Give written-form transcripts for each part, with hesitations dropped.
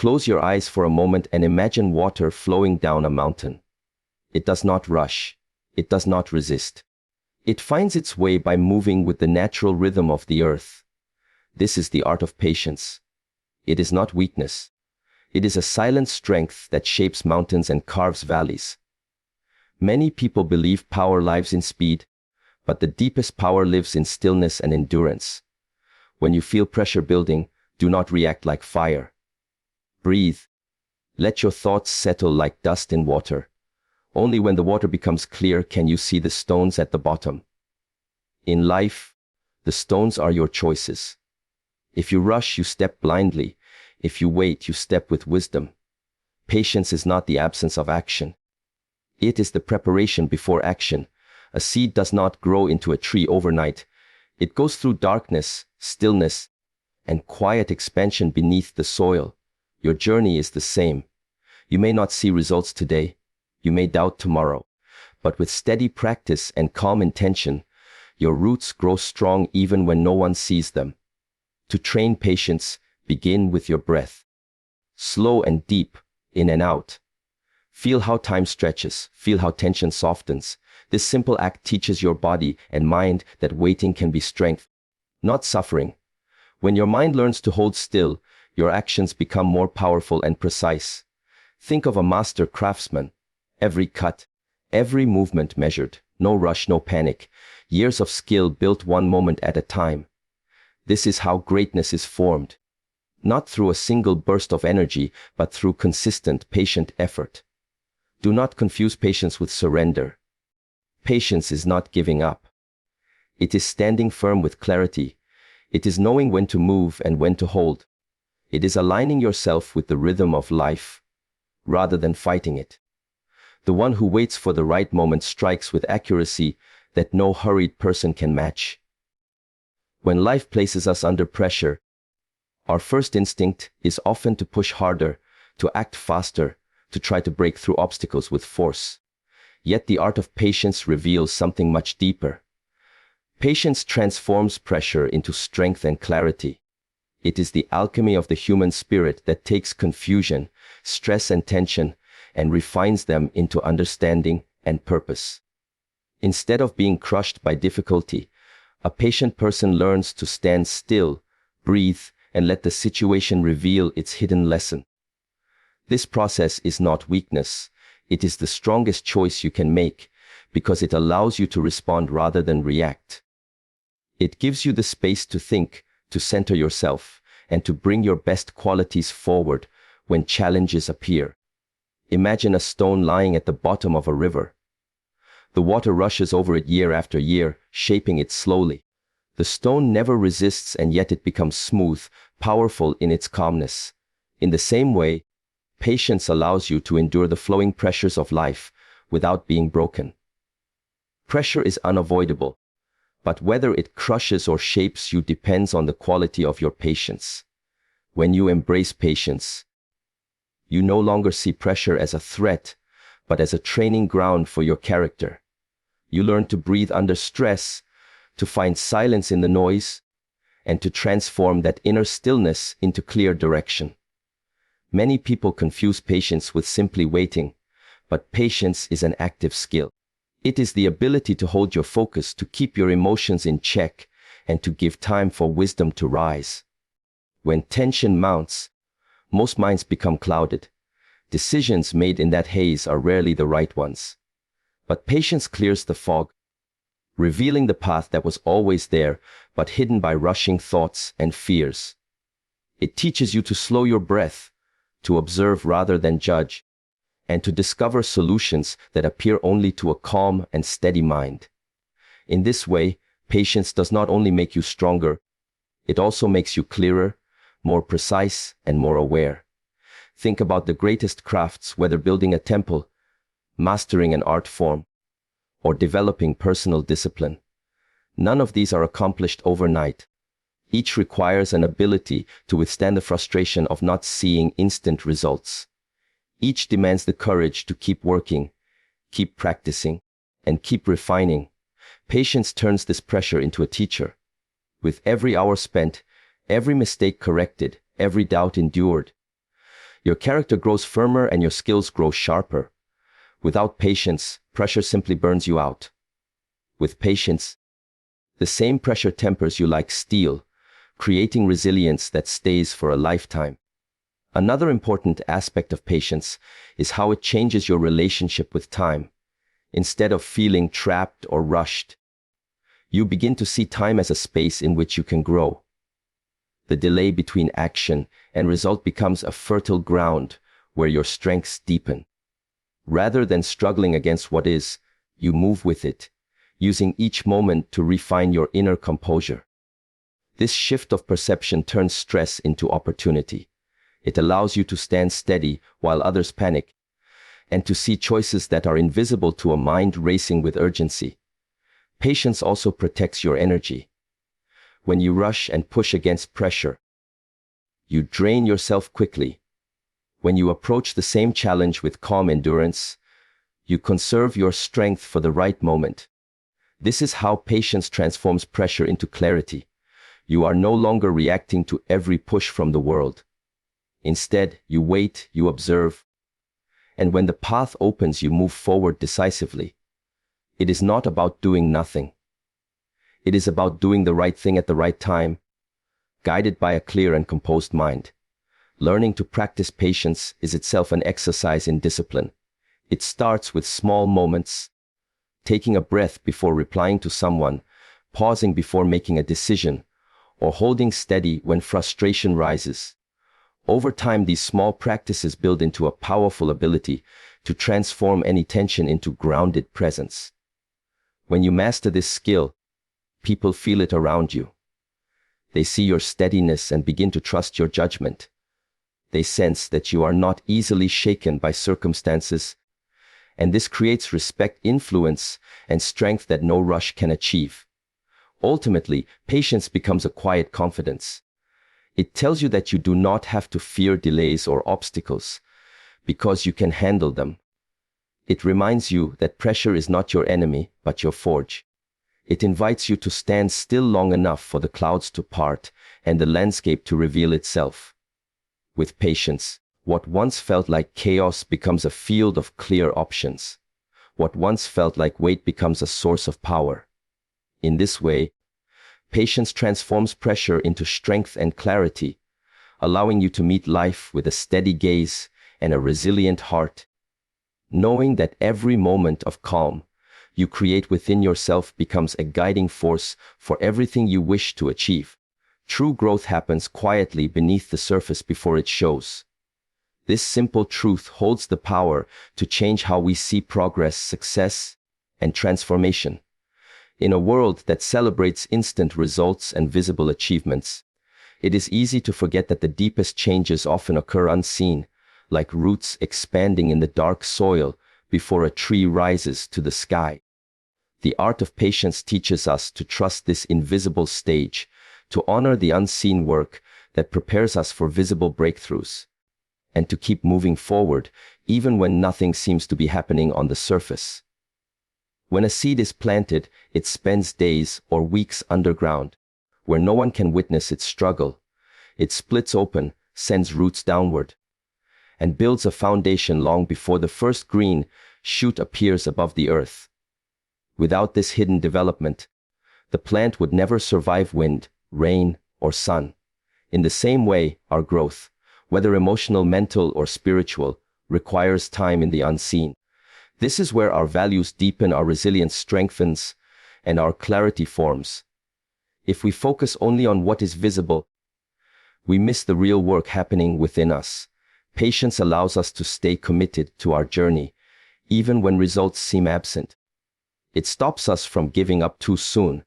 Close your eyes for a moment and imagine water flowing down a mountain. It does not rush. It does not resist. It finds its way by moving with the natural rhythm of the earth. This is the art of patience. It is not weakness. It is a silent strength that shapes mountains and carves valleys. Many people believe power lives in speed, but the deepest power lives in stillness and endurance. When you feel pressure building, do not react like fire. Breathe. Let your thoughts settle like dust in water. Only when the water becomes clear can you see the stones at the bottom. In life, the stones are your choices. If you rush, you step blindly. If you wait, you step with wisdom. Patience is not the absence of action. It is the preparation before action. A seed does not grow into a tree overnight. It goes through darkness, stillness, and quiet expansion beneath the soil. Your journey is the same. You may not see results today. You may doubt tomorrow. But with steady practice and calm intention, your roots grow strong even when no one sees them. To train patience, begin with your breath. Slow and deep, in and out. Feel how time stretches. Feel how tension softens. This simple act teaches your body and mind that waiting can be strength, not suffering. When your mind learns to hold still, your actions become more powerful and precise. Think of a master craftsman. Every cut, every movement measured. No rush, no panic. Years of skill built one moment at a time. This is how greatness is formed. Not through a single burst of energy, but through consistent, patient effort. Do not confuse patience with surrender. Patience is not giving up. It is standing firm with clarity. It is knowing when to move and when to hold. It is aligning yourself with the rhythm of life, rather than fighting it. The one who waits for the right moment strikes with accuracy that no hurried person can match. When life places us under pressure, our first instinct is often to push harder, to act faster, to try to break through obstacles with force. Yet the art of patience reveals something much deeper. Patience transforms pressure into strength and clarity. It is the alchemy of the human spirit that takes confusion, stress and tension, and refines them into understanding and purpose. Instead of being crushed by difficulty, a patient person learns to stand still, breathe, and let the situation reveal its hidden lesson. This process is not weakness. It is the strongest choice you can make because it allows you to respond rather than react. It gives you the space to think, to center yourself, and to bring your best qualities forward when challenges appear. Imagine a stone lying at the bottom of a river. The water rushes over it year after year, shaping it slowly. The stone never resists, and yet it becomes smooth, powerful in its calmness. In the same way, patience allows you to endure the flowing pressures of life without being broken. Pressure is unavoidable, but whether it crushes or shapes you depends on the quality of your patience. When you embrace patience, you no longer see pressure as a threat, but as a training ground for your character. You learn to breathe under stress, to find silence in the noise, and to transform that inner stillness into clear direction. Many people confuse patience with simply waiting, but patience is an active skill. It is the ability to hold your focus, to keep your emotions in check, and to give time for wisdom to rise. When tension mounts, most minds become clouded. Decisions made in that haze are rarely the right ones. But patience clears the fog, revealing the path that was always there, but hidden by rushing thoughts and fears. It teaches you to slow your breath, to observe rather than judge, and to discover solutions that appear only to a calm and steady mind. In this way, patience does not only make you stronger, it also makes you clearer, more precise, and more aware. Think about the greatest crafts, whether building a temple, mastering an art form, or developing personal discipline. None of these are accomplished overnight. Each requires an ability to withstand the frustration of not seeing instant results. Each demands the courage to keep working, keep practicing, and keep refining. Patience turns this pressure into a teacher. With every hour spent, every mistake corrected, every doubt endured, Your character grows firmer and your skills grow sharper. Without patience, pressure simply burns you out. With patience, the same pressure tempers you like steel, creating resilience that stays for a lifetime. Another important aspect of patience is how it changes your relationship with time. Instead of feeling trapped or rushed, you begin to see time as a space in which you can grow. The delay between action and result becomes a fertile ground where your strengths deepen. Rather than struggling against what is, you move with it, using each moment to refine your inner composure. This shift of perception turns stress into opportunity. It allows you to stand steady while others panic, and to see choices that are invisible to a mind racing with urgency. Patience also protects your energy. When you rush and push against pressure, you drain yourself quickly. When you approach the same challenge with calm endurance, you conserve your strength for the right moment. This is how patience transforms pressure into clarity. You are no longer reacting to every push from the world. Instead, you wait, you observe, and when the path opens, you move forward decisively. It is not about doing nothing. It is about doing the right thing at the right time, guided by a clear and composed mind. Learning to practice patience is itself an exercise in discipline. It starts with small moments, taking a breath before replying to someone, pausing before making a decision, or holding steady when frustration rises. Over time, these small practices build into a powerful ability to transform any tension into grounded presence. When you master this skill, people feel it around you. They see your steadiness and begin to trust your judgment. They sense that you are not easily shaken by circumstances, and this creates respect, influence, and strength that no rush can achieve. Ultimately, patience becomes a quiet confidence. It tells you that you do not have to fear delays or obstacles, because you can handle them. It reminds you that pressure is not your enemy, but your forge. It invites you to stand still long enough for the clouds to part and the landscape to reveal itself. With patience, what once felt like chaos becomes a field of clear options. What once felt like weight becomes a source of power. In this way, patience transforms pressure into strength and clarity, allowing you to meet life with a steady gaze and a resilient heart. Knowing that every moment of calm you create within yourself becomes a guiding force for everything you wish to achieve. True growth happens quietly beneath the surface before it shows. This simple truth holds the power to change how we see progress, success, and transformation. In a world that celebrates instant results and visible achievements, it is easy to forget that the deepest changes often occur unseen, like roots expanding in the dark soil before a tree rises to the sky. The art of patience teaches us to trust this invisible stage, to honor the unseen work that prepares us for visible breakthroughs, and to keep moving forward even when nothing seems to be happening on the surface. When a seed is planted, it spends days or weeks underground, where no one can witness its struggle. It splits open, sends roots downward, and builds a foundation long before the first green shoot appears above the earth. Without this hidden development, the plant would never survive wind, rain, or sun. In the same way, our growth, whether emotional, mental, or spiritual, requires time in the unseen. This is where our values deepen, our resilience strengthens, and our clarity forms. If we focus only on what is visible, we miss the real work happening within us. Patience allows us to stay committed to our journey, even when results seem absent. It stops us from giving up too soon,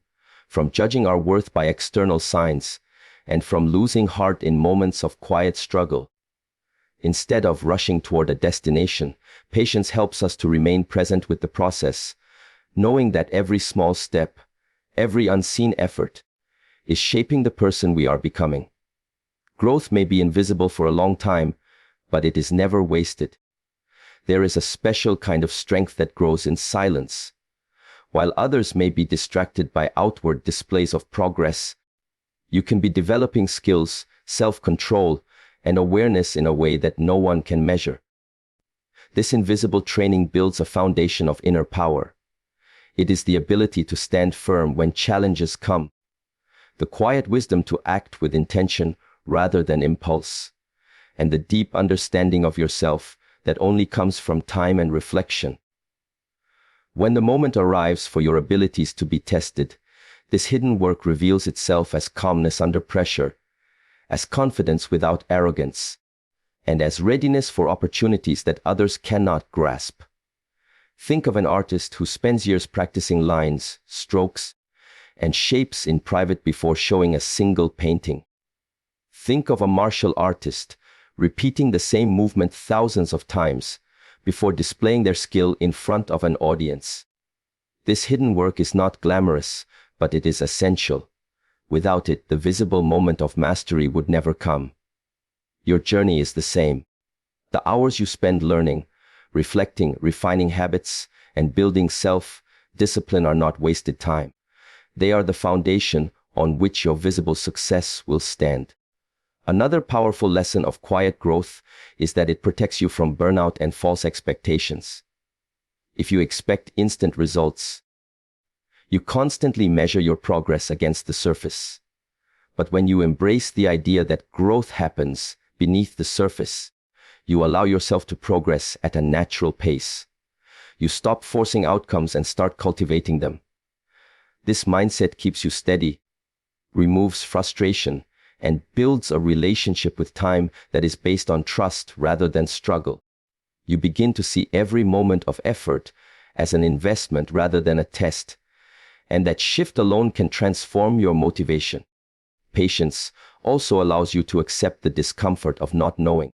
from judging our worth by external signs, and from losing heart in moments of quiet struggle. Instead of rushing toward a destination, patience helps us to remain present with the process, knowing that every small step, every unseen effort, is shaping the person we are becoming. Growth may be invisible for a long time, but it is never wasted. There is a special kind of strength that grows in silence. While others may be distracted by outward displays of progress, you can be developing skills, self-control, and awareness in a way that no one can measure. This invisible training builds a foundation of inner power. It is the ability to stand firm when challenges come, the quiet wisdom to act with intention rather than impulse, and the deep understanding of yourself that only comes from time and reflection. When the moment arrives for your abilities to be tested, this hidden work reveals itself as calmness under pressure, as confidence without arrogance, and as readiness for opportunities that others cannot grasp. Think of an artist who spends years practicing lines, strokes, and shapes in private before showing a single painting. Think of a martial artist repeating the same movement thousands of times before displaying their skill in front of an audience. This hidden work is not glamorous, but it is essential. Without it, the visible moment of mastery would never come. Your journey is the same. The hours you spend learning, reflecting, refining habits, and building self-discipline are not wasted time. They are the foundation on which your visible success will stand. Another powerful lesson of quiet growth is that it protects you from burnout and false expectations. If you expect instant results, you constantly measure your progress against the surface. But when you embrace the idea that growth happens beneath the surface, you allow yourself to progress at a natural pace. You stop forcing outcomes and start cultivating them. This mindset keeps you steady, removes frustration, and builds a relationship with time that is based on trust rather than struggle. You begin to see every moment of effort as an investment rather than a test, and that shift alone can transform your motivation. Patience also allows you to accept the discomfort of not knowing.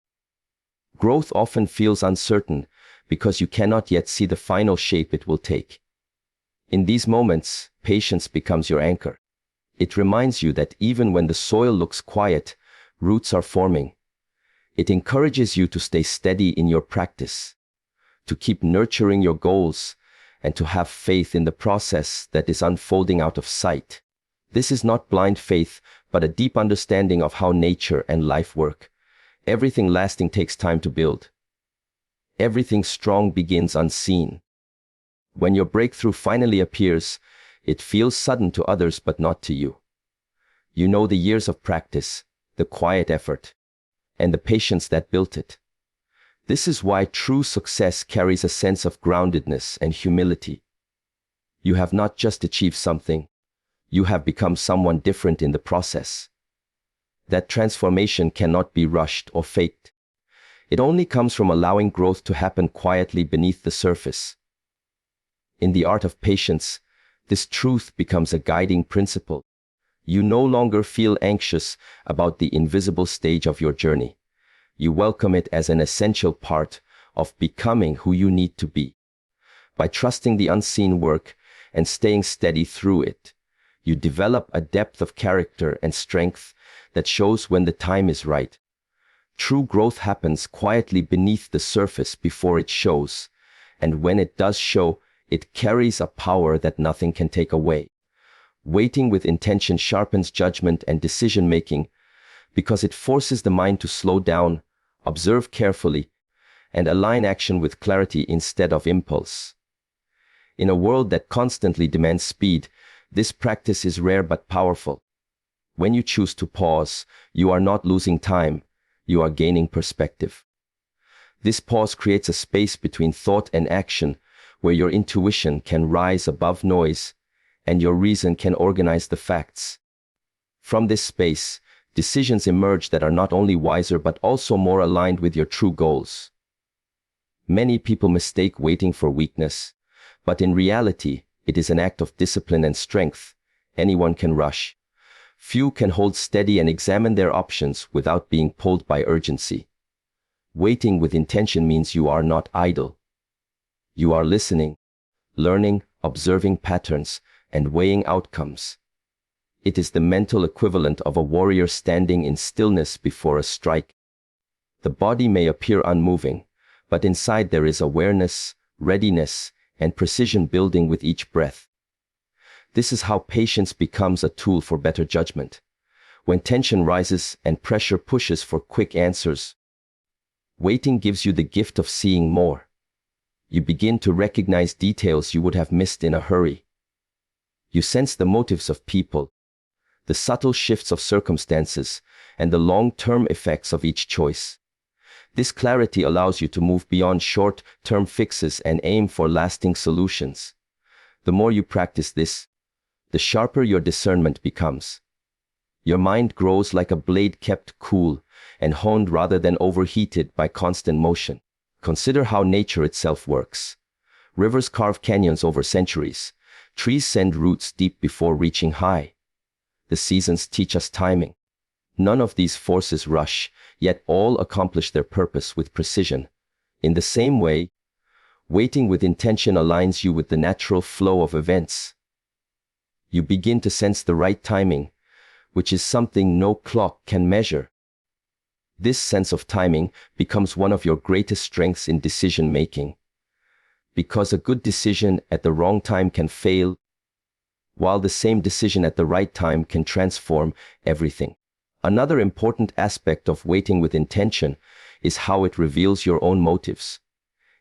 Growth often feels uncertain because you cannot yet see the final shape it will take. In these moments, patience becomes your anchor. It reminds you that even when the soil looks quiet, roots are forming. It encourages you to stay steady in your practice, to keep nurturing your goals, and to have faith in the process that is unfolding out of sight. This is not blind faith, but a deep understanding of how nature and life work. Everything lasting takes time to build. Everything strong begins unseen. When your breakthrough finally appears, it feels sudden to others but not to you. You know the years of practice, the quiet effort, and the patience that built it. This is why true success carries a sense of groundedness and humility. You have not just achieved something, you have become someone different in the process. That transformation cannot be rushed or faked. It only comes from allowing growth to happen quietly beneath the surface. In the art of patience, this truth becomes a guiding principle. You no longer feel anxious about the invisible stage of your journey. You welcome it as an essential part of becoming who you need to be. By trusting the unseen work and staying steady through it, you develop a depth of character and strength that shows when the time is right. True growth happens quietly beneath the surface before it shows, and when it does show, it carries a power that nothing can take away. Waiting with intention sharpens judgment and decision-making because it forces the mind to slow down, observe carefully, and align action with clarity instead of impulse. In a world that constantly demands speed, this practice is rare but powerful. When you choose to pause, you are not losing time, you are gaining perspective. This pause creates a space between thought and action, where your intuition can rise above noise and your reason can organize the facts. From this space, decisions emerge that are not only wiser but also more aligned with your true goals. Many people mistake waiting for weakness, but in reality, it is an act of discipline and strength. Anyone can rush. Few can hold steady and examine their options without being pulled by urgency. Waiting with intention means you are not idle. You are listening, learning, observing patterns, and weighing outcomes. It is the mental equivalent of a warrior standing in stillness before a strike. The body may appear unmoving, but inside there is awareness, readiness, and precision building with each breath. This is how patience becomes a tool for better judgment. When tension rises and pressure pushes for quick answers, waiting gives you the gift of seeing more. You begin to recognize details you would have missed in a hurry. You sense the motives of people, the subtle shifts of circumstances, and the long-term effects of each choice. This clarity allows you to move beyond short-term fixes and aim for lasting solutions. The more you practice this, the sharper your discernment becomes. Your mind grows like a blade kept cool and honed rather than overheated by constant motion. Consider how nature itself works. Rivers carve canyons over centuries. Trees send roots deep before reaching high. The seasons teach us timing. None of these forces rush, yet all accomplish their purpose with precision. In the same way, waiting with intention aligns you with the natural flow of events. You begin to sense the right timing, which is something no clock can measure. This sense of timing becomes one of your greatest strengths in decision-making, because a good decision at the wrong time can fail, while the same decision at the right time can transform everything. Another important aspect of waiting with intention is how it reveals your own motives.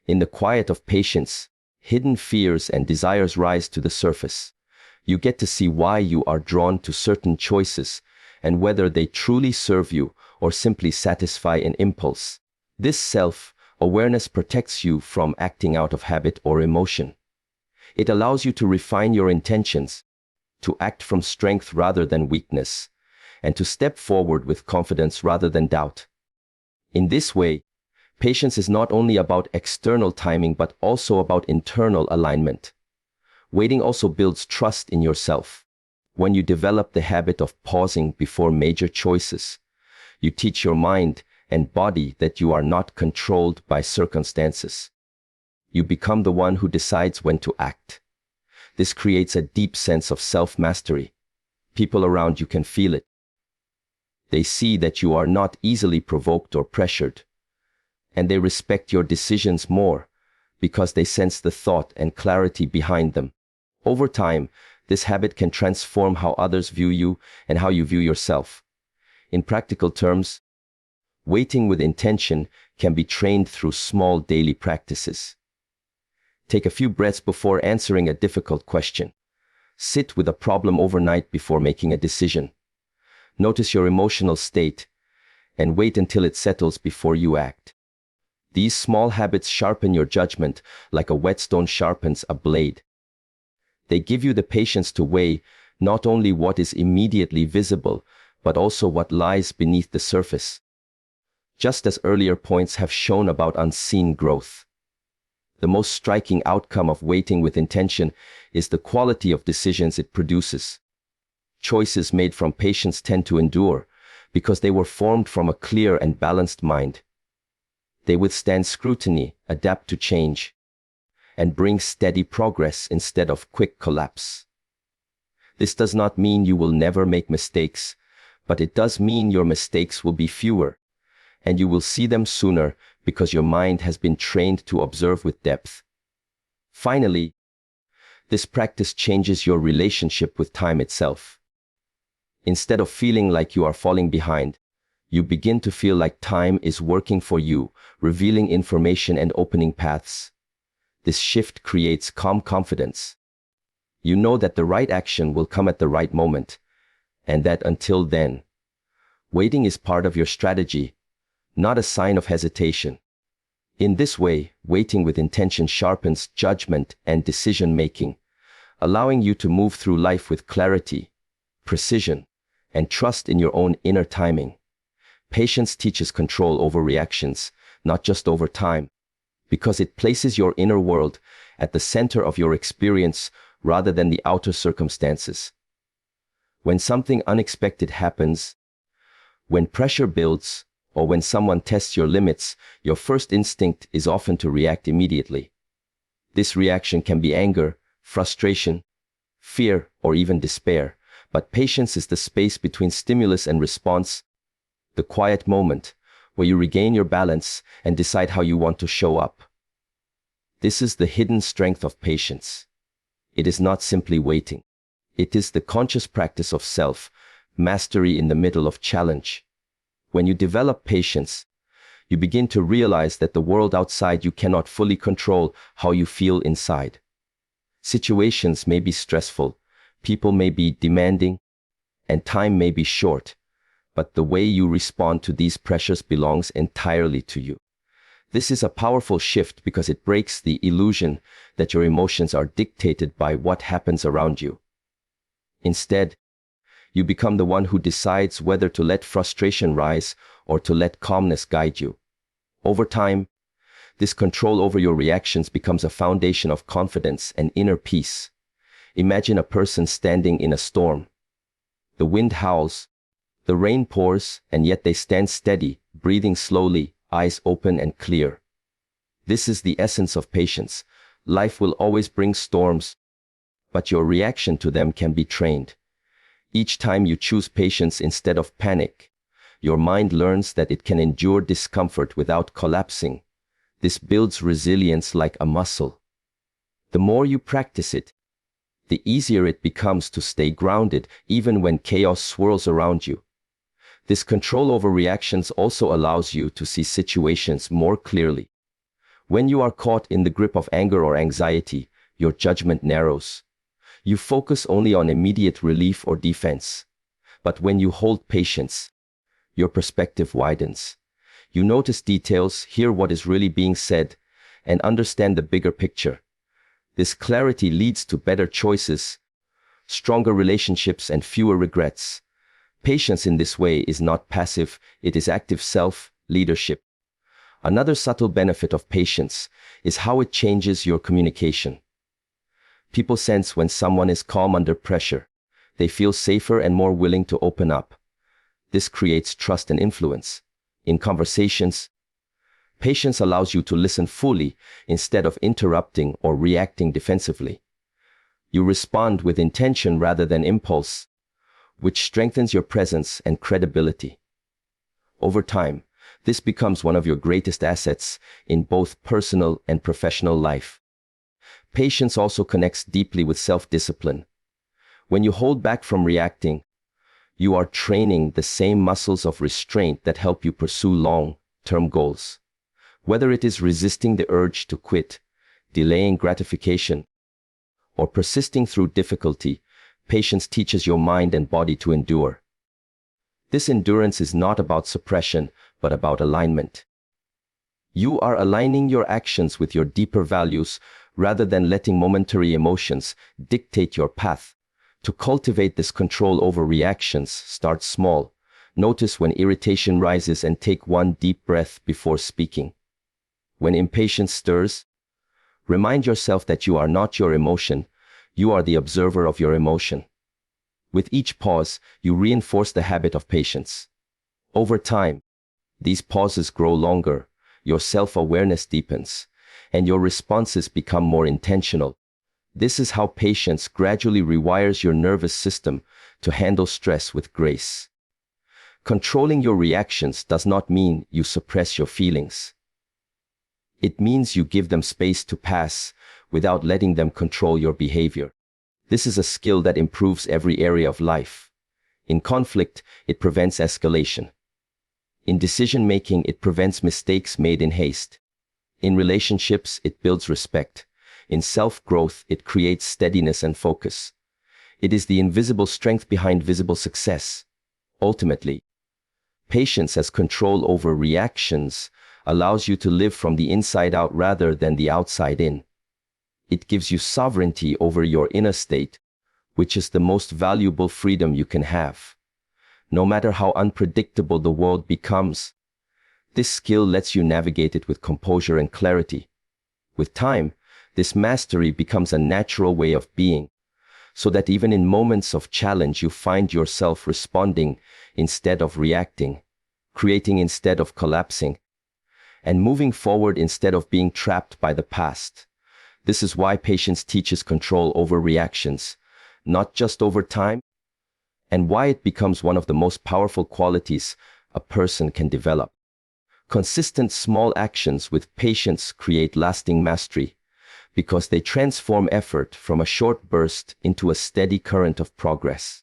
In the quiet of patience, hidden fears and desires rise to the surface. You get to see why you are drawn to certain choices and whether they truly serve you or simply satisfy an impulse. This self-awareness protects you from acting out of habit or emotion. It allows you to refine your intentions, to act from strength rather than weakness, and to step forward with confidence rather than doubt. In this way, patience is not only about external timing but also about internal alignment. Waiting also builds trust in yourself. When you develop the habit of pausing before major choices, you teach your mind and body that you are not controlled by circumstances. You become the one who decides when to act. This creates a deep sense of self-mastery. People around you can feel it. They see that you are not easily provoked or pressured, and they respect your decisions more because they sense the thought and clarity behind them. Over time, this habit can transform how others view you and how you view yourself. In practical terms, waiting with intention can be trained through small daily practices. Take a few breaths before answering a difficult question. Sit with a problem overnight before making a decision. Notice your emotional state and wait until it settles before you act. These small habits sharpen your judgment like a whetstone sharpens a blade. They give you the patience to weigh not only what is immediately visible, but also what lies beneath the surface. Just as earlier points have shown about unseen growth, the most striking outcome of waiting with intention is the quality of decisions it produces. Choices made from patience tend to endure because they were formed from a clear and balanced mind. They withstand scrutiny, adapt to change, and bring steady progress instead of quick collapse. This does not mean you will never make mistakes, but it does mean your mistakes will be fewer, and you will see them sooner because your mind has been trained to observe with depth. Finally, this practice changes your relationship with time itself. Instead of feeling like you are falling behind, you begin to feel like time is working for you, revealing information and opening paths. This shift creates calm confidence. You know that the right action will come at the right moment, and that until then, waiting is part of your strategy, not a sign of hesitation. In this way, waiting with intention sharpens judgment and decision-making, allowing you to move through life with clarity, precision, and trust in your own inner timing. Patience teaches control over reactions, not just over time, because it places your inner world at the center of your experience rather than the outer circumstances. When something unexpected happens, when pressure builds, or when someone tests your limits, your first instinct is often to react immediately. This reaction can be anger, frustration, fear, or even despair. But patience is the space between stimulus and response, the quiet moment where you regain your balance and decide how you want to show up. This is the hidden strength of patience. It is not simply waiting. It is the conscious practice of self, mastery in the middle of challenge. When you develop patience, you begin to realize that the world outside you cannot fully control how you feel inside. Situations may be stressful, people may be demanding, and time may be short, but the way you respond to these pressures belongs entirely to you. This is a powerful shift because it breaks the illusion that your emotions are dictated by what happens around you. Instead, you become the one who decides whether to let frustration rise or to let calmness guide you. Over time, this control over your reactions becomes a foundation of confidence and inner peace. Imagine a person standing in a storm. The wind howls, the rain pours, and yet they stand steady, breathing slowly, eyes open and clear. This is the essence of patience. Life will always bring storms, but your reaction to them can be trained. Each time you choose patience instead of panic, your mind learns that it can endure discomfort without collapsing. This builds resilience like a muscle. The more you practice it, the easier it becomes to stay grounded even when chaos swirls around you. This control over reactions also allows you to see situations more clearly. When you are caught in the grip of anger or anxiety, your judgment narrows. You focus only on immediate relief or defense. But when you hold patience, your perspective widens. You notice details, hear what is really being said, and understand the bigger picture. This clarity leads to better choices, stronger relationships, and fewer regrets. Patience in this way is not passive, it is active self-leadership. Another subtle benefit of patience is how it changes your communication. People sense when someone is calm under pressure. They feel safer and more willing to open up. This creates trust and influence. In conversations, patience allows you to listen fully instead of interrupting or reacting defensively. You respond with intention rather than impulse, which strengthens your presence and credibility. Over time, this becomes one of your greatest assets in both personal and professional life. Patience also connects deeply with self-discipline. When you hold back from reacting, you are training the same muscles of restraint that help you pursue long-term goals. Whether it is resisting the urge to quit, delaying gratification, or persisting through difficulty, patience teaches your mind and body to endure. This endurance is not about suppression, but about alignment. You are aligning your actions with your deeper values rather than letting momentary emotions dictate your path. To cultivate this control over reactions, start small. Notice when irritation rises and take one deep breath before speaking. When impatience stirs, remind yourself that you are not your emotion, you are the observer of your emotion. With each pause, you reinforce the habit of patience. Over time, these pauses grow longer, your self-awareness deepens, and your responses become more intentional. This is how patience gradually rewires your nervous system to handle stress with grace. Controlling your reactions does not mean you suppress your feelings. It means you give them space to pass without letting them control your behavior. This is a skill that improves every area of life. In conflict, it prevents escalation. In decision-making, it prevents mistakes made in haste. In relationships, it builds respect. In self-growth, it creates steadiness and focus. It is the invisible strength behind visible success. Ultimately, patience as control over reactions allows you to live from the inside out rather than the outside in. It gives you sovereignty over your inner state, which is the most valuable freedom you can have. No matter how unpredictable the world becomes, this skill lets you navigate it with composure and clarity. With time, this mastery becomes a natural way of being, so that even in moments of challenge you find yourself responding instead of reacting, creating instead of collapsing, and moving forward instead of being trapped by the past. This is why patience teaches control over reactions, not just over time, and why it becomes one of the most powerful qualities a person can develop. Consistent small actions with patience create lasting mastery, because they transform effort from a short burst into a steady current of progress.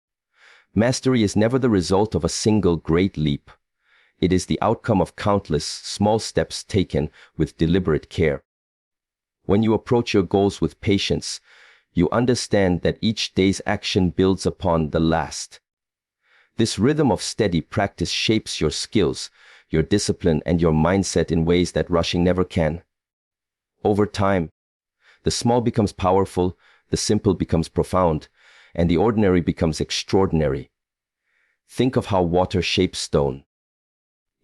Mastery is never the result of a single great leap. It is the outcome of countless small steps taken with deliberate care. When you approach your goals with patience, you understand that each day's action builds upon the last. This rhythm of steady practice shapes your skills, your discipline, and your mindset in ways that rushing never can. Over time, the small becomes powerful, the simple becomes profound, and the ordinary becomes extraordinary. Think of how water shapes stone.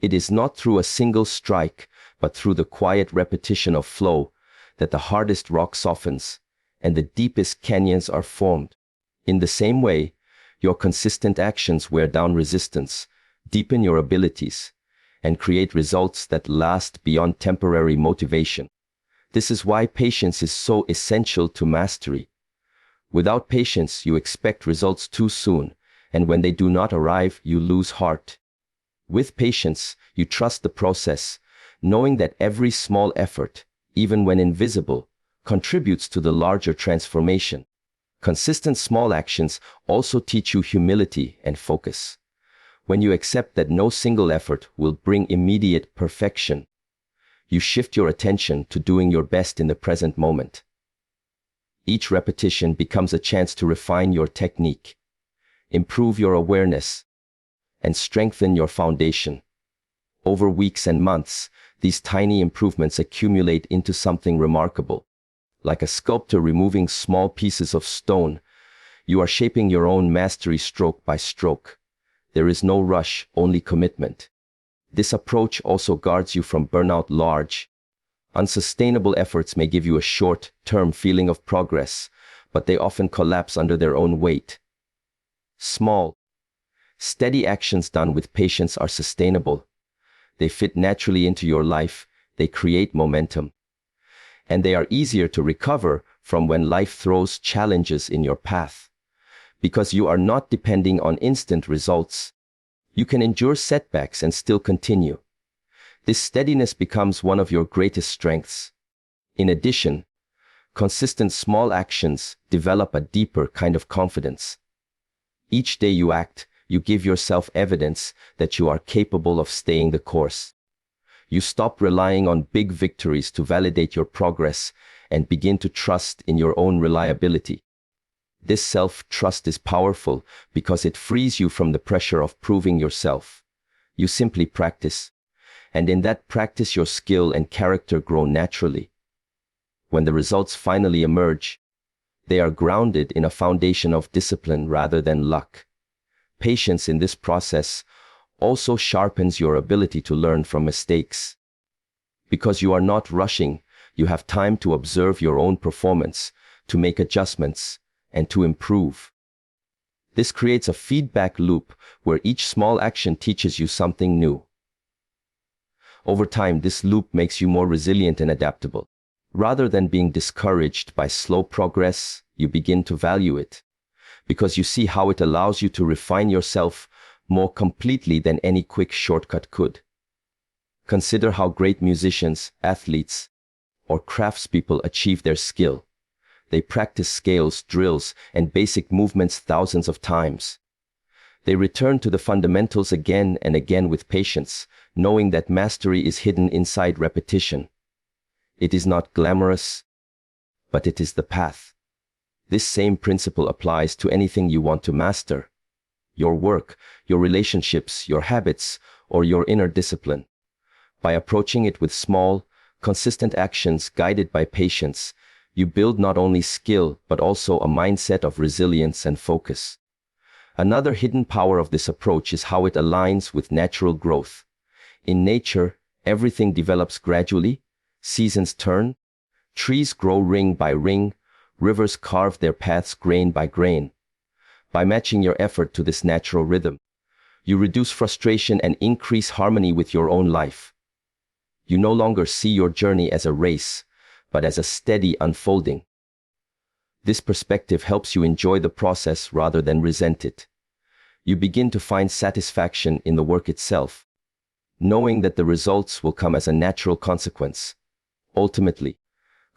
It is not through a single strike, but through the quiet repetition of flow, that the hardest rock softens, and the deepest canyons are formed. In the same way, your consistent actions wear down resistance, deepen your abilities, and create results that last beyond temporary motivation. This is why patience is so essential to mastery. Without patience, you expect results too soon, and when they do not arrive, you lose heart. With patience, you trust the process, knowing that every small effort, even when invisible, contributes to the larger transformation. Consistent small actions also teach you humility and focus. When you accept that no single effort will bring immediate perfection, you shift your attention to doing your best in the present moment. Each repetition becomes a chance to refine your technique, improve your awareness, and strengthen your foundation. Over weeks and months, these tiny improvements accumulate into something remarkable. Like a sculptor removing small pieces of stone, you are shaping your own mastery stroke by stroke. There is no rush, only commitment. This approach also guards you from burnout. Large, unsustainable efforts may give you a short-term feeling of progress, but they often collapse under their own weight. Small, steady actions done with patience are sustainable. They fit naturally into your life, they create momentum, and they are easier to recover from when life throws challenges in your path. Because you are not depending on instant results, you can endure setbacks and still continue. This steadiness becomes one of your greatest strengths. In addition, consistent small actions develop a deeper kind of confidence. Each day you act, you give yourself evidence that you are capable of staying the course. You stop relying on big victories to validate your progress and begin to trust in your own reliability. This self-trust is powerful because it frees you from the pressure of proving yourself. You simply practice, and in that practice your skill and character grow naturally. When the results finally emerge, they are grounded in a foundation of discipline rather than luck. Patience in this process also sharpens your ability to learn from mistakes. Because you are not rushing, you have time to observe your own performance, to make adjustments, and to improve. This creates a feedback loop where each small action teaches you something new. Over time, this loop makes you more resilient and adaptable. Rather than being discouraged by slow progress, you begin to value it, because you see how it allows you to refine yourself more completely than any quick shortcut could. Consider how great musicians, athletes, or craftspeople achieve their skill. They practice scales, drills, and basic movements thousands of times. They return to the fundamentals again and again with patience, knowing that mastery is hidden inside repetition. It is not glamorous, but it is the path. This same principle applies to anything you want to master: your work, your relationships, your habits, or your inner discipline. By approaching it with small, consistent actions guided by patience, you build not only skill, but also a mindset of resilience and focus. Another hidden power of this approach is how it aligns with natural growth. In nature, everything develops gradually, seasons turn, trees grow ring by ring, rivers carve their paths grain by grain. By matching your effort to this natural rhythm, you reduce frustration and increase harmony with your own life. You no longer see your journey as a race, but as a steady unfolding. This perspective helps you enjoy the process rather than resent it. You begin to find satisfaction in the work itself, knowing that the results will come as a natural consequence. Ultimately,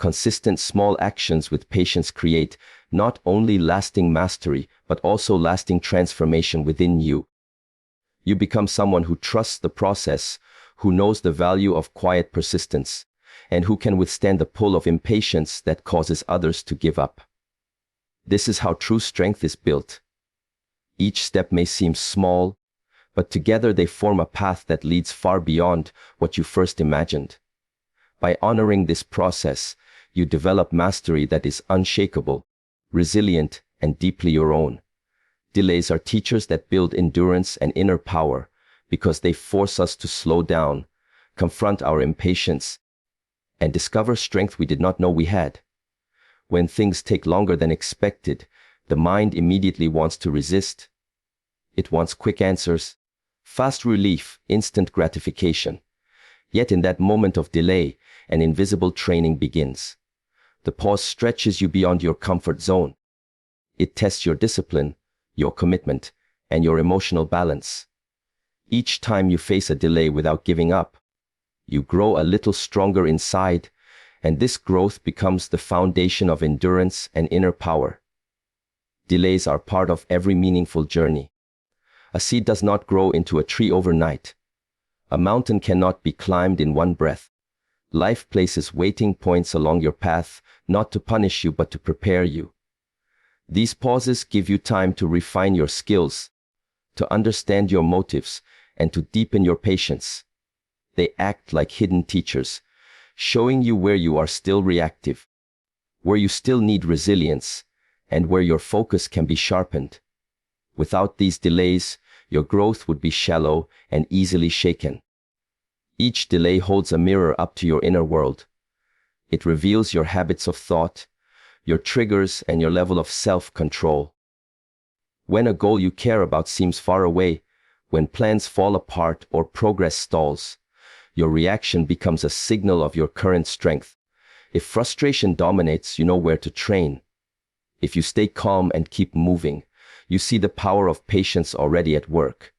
Consistent small actions with patience create not only lasting mastery, but also lasting transformation within you. You become someone who trusts the process, who knows the value of quiet persistence, and who can withstand the pull of impatience that causes others to give up. This is how true strength is built. Each step may seem small, but together they form a path that leads far beyond what you first imagined. By honoring this process, you develop mastery that is unshakable, resilient, and deeply your own. Delays are teachers that build endurance and inner power because they force us to slow down, confront our impatience, and discover strength we did not know we had. When things take longer than expected, the mind immediately wants to resist. It wants quick answers, fast relief, instant gratification. Yet in that moment of delay, an invisible training begins. The pause stretches you beyond your comfort zone. It tests your discipline, your commitment, and your emotional balance. Each time you face a delay without giving up, you grow a little stronger inside, and this growth becomes the foundation of endurance and inner power. Delays are part of every meaningful journey. A seed does not grow into a tree overnight. A mountain cannot be climbed in one breath. Life places waiting points along your path, not to punish you but to prepare you. These pauses give you time to refine your skills, to understand your motives, and to deepen your patience. They act like hidden teachers, showing you where you are still reactive, where you still need resilience, and where your focus can be sharpened. Without these delays, your growth would be shallow and easily shaken. Each delay holds a mirror up to your inner world. It reveals your habits of thought, your triggers, and your level of self-control. When a goal you care about seems far away, when plans fall apart or progress stalls, your reaction becomes a signal of your current strength. If frustration dominates, you know where to train. If you stay calm and keep moving, you see the power of patience already at work.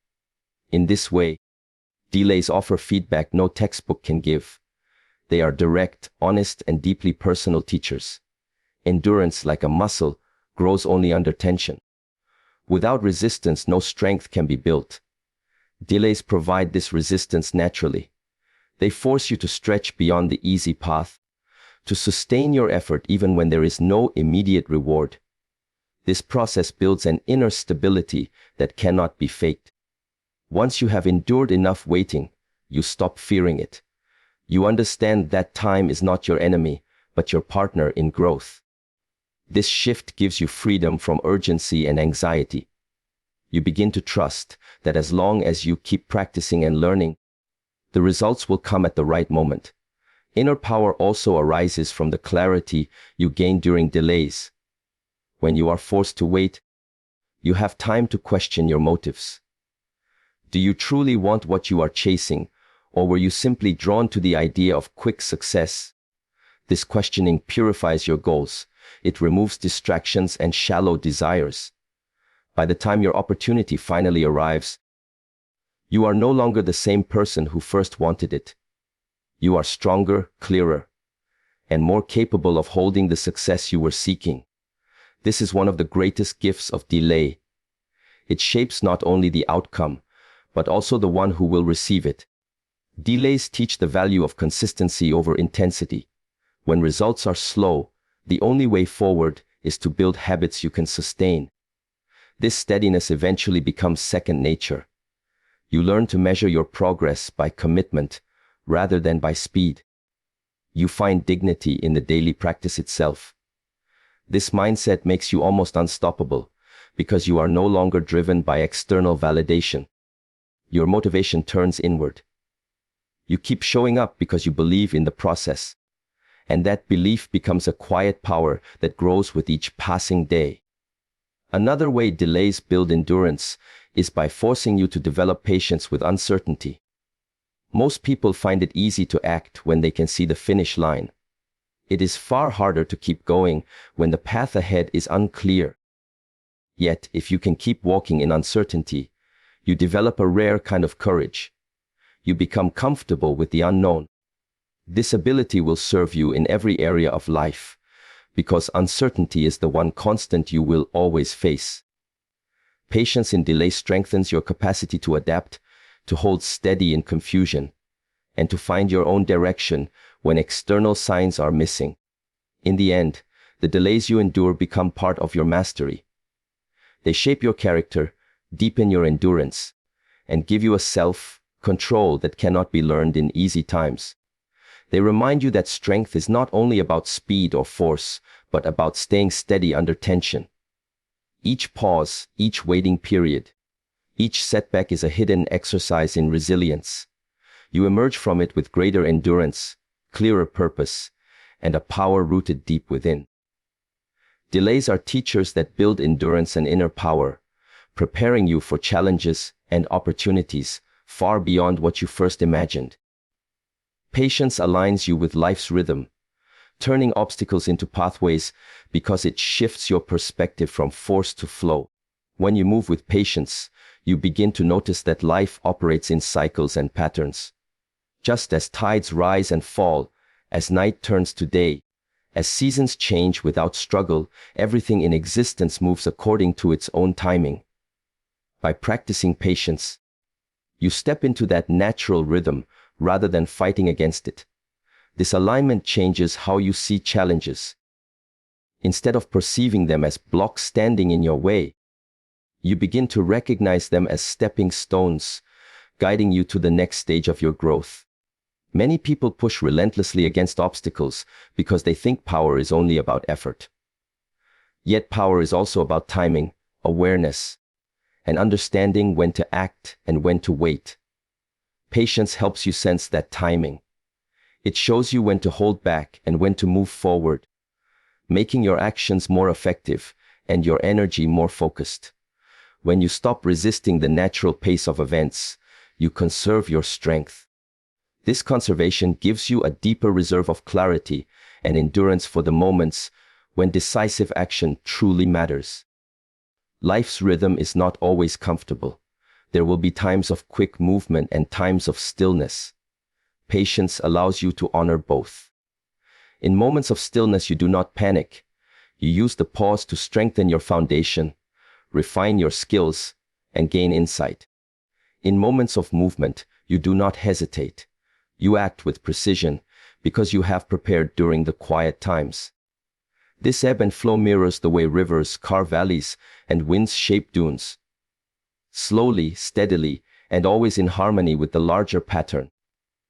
In this way, delays offer feedback no textbook can give. They are direct, honest, and deeply personal teachers. Endurance, like a muscle, grows only under tension. Without resistance, no strength can be built. Delays provide this resistance naturally. They force you to stretch beyond the easy path, to sustain your effort even when there is no immediate reward. This process builds an inner stability that cannot be faked. Once you have endured enough waiting, you stop fearing it. You understand that time is not your enemy, but your partner in growth. This shift gives you freedom from urgency and anxiety. You begin to trust that as long as you keep practicing and learning, the results will come at the right moment. Inner power also arises from the clarity you gain during delays. When you are forced to wait, you have time to question your motives. Do you truly want what you are chasing, or were you simply drawn to the idea of quick success? This questioning purifies your goals. It removes distractions and shallow desires. By the time your opportunity finally arrives, you are no longer the same person who first wanted it. You are stronger, clearer, and more capable of holding the success you were seeking. This is one of the greatest gifts of delay. It shapes not only the outcome, but also the one who will receive it. Delays teach the value of consistency over intensity. When results are slow, the only way forward is to build habits you can sustain. This steadiness eventually becomes second nature. You learn to measure your progress by commitment rather than by speed. You find dignity in the daily practice itself. This mindset makes you almost unstoppable because you are no longer driven by external validation. Your motivation turns inward. You keep showing up because you believe in the process, and that belief becomes a quiet power that grows with each passing day. Another way delays build endurance is by forcing you to develop patience with uncertainty. Most people find it easy to act when they can see the finish line. It is far harder to keep going when the path ahead is unclear. Yet, if you can keep walking in uncertainty, you develop a rare kind of courage. You become comfortable with the unknown. This ability will serve you in every area of life, because uncertainty is the one constant you will always face. Patience in delay strengthens your capacity to adapt, to hold steady in confusion, and to find your own direction when external signs are missing. In the end, the delays you endure become part of your mastery. They shape your character, deepen your endurance, and give you a self-control that cannot be learned in easy times. They remind you that strength is not only about speed or force, but about staying steady under tension. Each pause, each waiting period, each setback is a hidden exercise in resilience. You emerge from it with greater endurance, clearer purpose, and a power rooted deep within. Delays are teachers that build endurance and inner power, preparing you for challenges and opportunities far beyond what you first imagined. Patience aligns you with life's rhythm, turning obstacles into pathways because it shifts your perspective from force to flow. When you move with patience, you begin to notice that life operates in cycles and patterns. Just as tides rise and fall, as night turns to day, as seasons change without struggle, everything in existence moves according to its own timing. By practicing patience, you step into that natural rhythm rather than fighting against it. This alignment changes how you see challenges. Instead of perceiving them as blocks standing in your way, you begin to recognize them as stepping stones, guiding you to the next stage of your growth. Many people push relentlessly against obstacles because they think power is only about effort. Yet power is also about timing, awareness, and understanding when to act and when to wait. Patience helps you sense that timing. It shows you when to hold back and when to move forward, making your actions more effective and your energy more focused. When you stop resisting the natural pace of events, you conserve your strength. This conservation gives you a deeper reserve of clarity and endurance for the moments when decisive action truly matters. Life's rhythm is not always comfortable. There will be times of quick movement and times of stillness. Patience allows you to honor both. In moments of stillness, you do not panic. You use the pause to strengthen your foundation, refine your skills, and gain insight. In moments of movement, you do not hesitate. You act with precision because you have prepared during the quiet times. This ebb and flow mirrors the way rivers carve valleys and winds shape dunes. Slowly, steadily, and always in harmony with the larger pattern.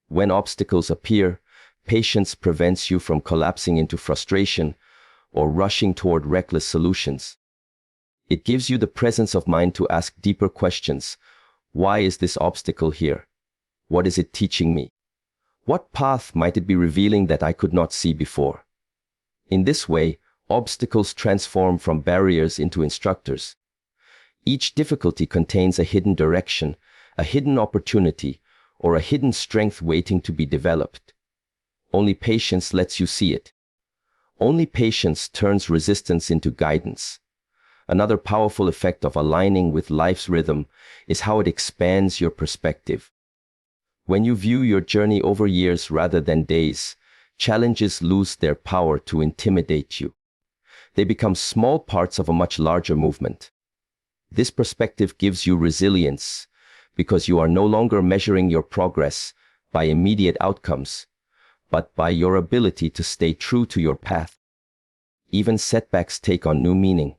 When obstacles appear, patience prevents you from collapsing into frustration or rushing toward reckless solutions. It gives you the presence of mind to ask deeper questions. Why is this obstacle here? What is it teaching me? What path might it be revealing that I could not see before? In this way, obstacles transform from barriers into instructors. Each difficulty contains a hidden direction, a hidden opportunity, or a hidden strength waiting to be developed. Only patience lets you see it. Only patience turns resistance into guidance. Another powerful effect of aligning with life's rhythm is how it expands your perspective. When you view your journey over years rather than days, challenges lose their power to intimidate you. They become small parts of a much larger movement. This perspective gives you resilience because you are no longer measuring your progress by immediate outcomes, but by your ability to stay true to your path. Even setbacks take on new meaning.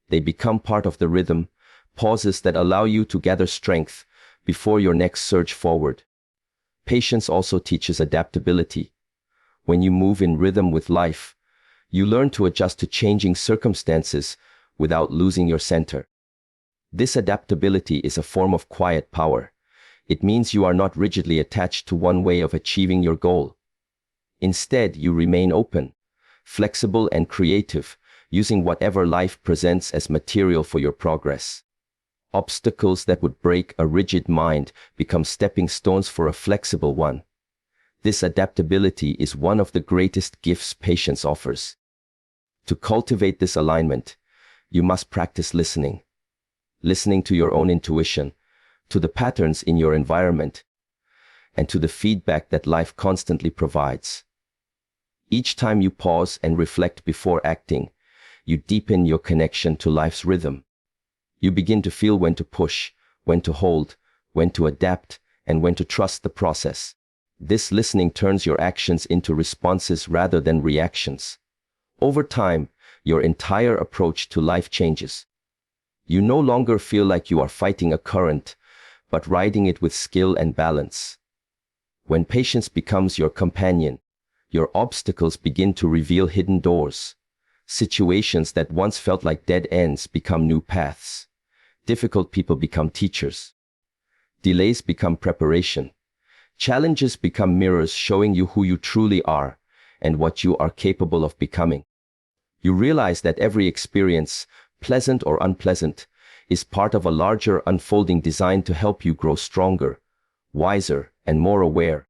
They become part of the rhythm, pauses that allow you to gather strength before your next surge forward. Patience also teaches adaptability. When you move in rhythm with life, you learn to adjust to changing circumstances without losing your center. This adaptability is a form of quiet power. It means you are not rigidly attached to one way of achieving your goal. Instead, you remain open, flexible, and creative, using whatever life presents as material for your progress. Obstacles that would break a rigid mind become stepping stones for a flexible one. This adaptability is one of the greatest gifts patience offers. To cultivate this alignment, you must practice listening. Listening to your own intuition, to the patterns in your environment, and to the feedback that life constantly provides. Each time you pause and reflect before acting, you deepen your connection to life's rhythm. You begin to feel when to push, when to hold, when to adapt, and when to trust the process. This listening turns your actions into responses rather than reactions. Over time, your entire approach to life changes. You no longer feel like you are fighting a current, but riding it with skill and balance. When patience becomes your companion, your obstacles begin to reveal hidden doors. Situations that once felt like dead ends become new paths. Difficult people become teachers. Delays become preparation. Challenges become mirrors showing you who you truly are and what you are capable of becoming. You realize that every experience, pleasant or unpleasant, is part of a larger unfolding designed to help you grow stronger, wiser, and more aware.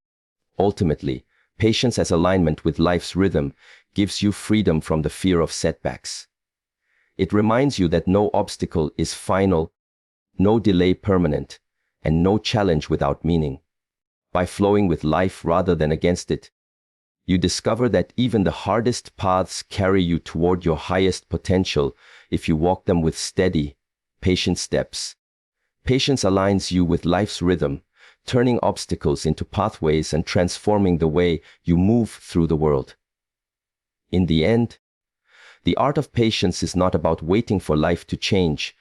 Ultimately, patience as alignment with life's rhythm gives you freedom from the fear of setbacks. It reminds you that no obstacle is final, no delay permanent, and no challenge without meaning. By flowing with life rather than against it, you discover that even the hardest paths carry you toward your highest potential if you walk them with steady, patient steps. Patience aligns you with life's rhythm, turning obstacles into pathways and transforming the way you move through the world. In the end, the art of patience is not about waiting for life to change,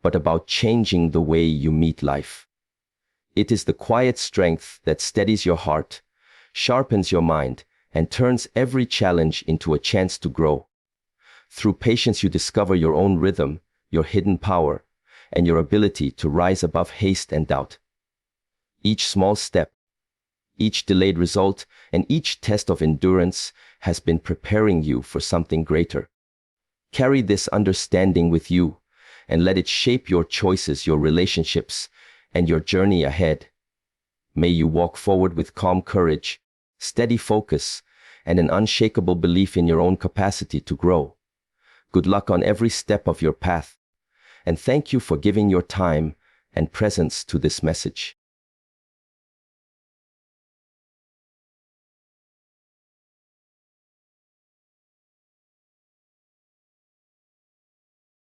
but about changing the way you meet life. It is the quiet strength that steadies your heart, sharpens your mind, and turns every challenge into a chance to grow. Through patience, you discover your own rhythm, your hidden power, and your ability to rise above haste and doubt. Each small step, each delayed result, and each test of endurance has been preparing you for something greater. Carry this understanding with you and let it shape your choices, your relationships, and your journey ahead. May you walk forward with calm courage, steady focus, and an unshakable belief in your own capacity to grow. Good luck on every step of your path, and thank you for giving your time and presence to this message.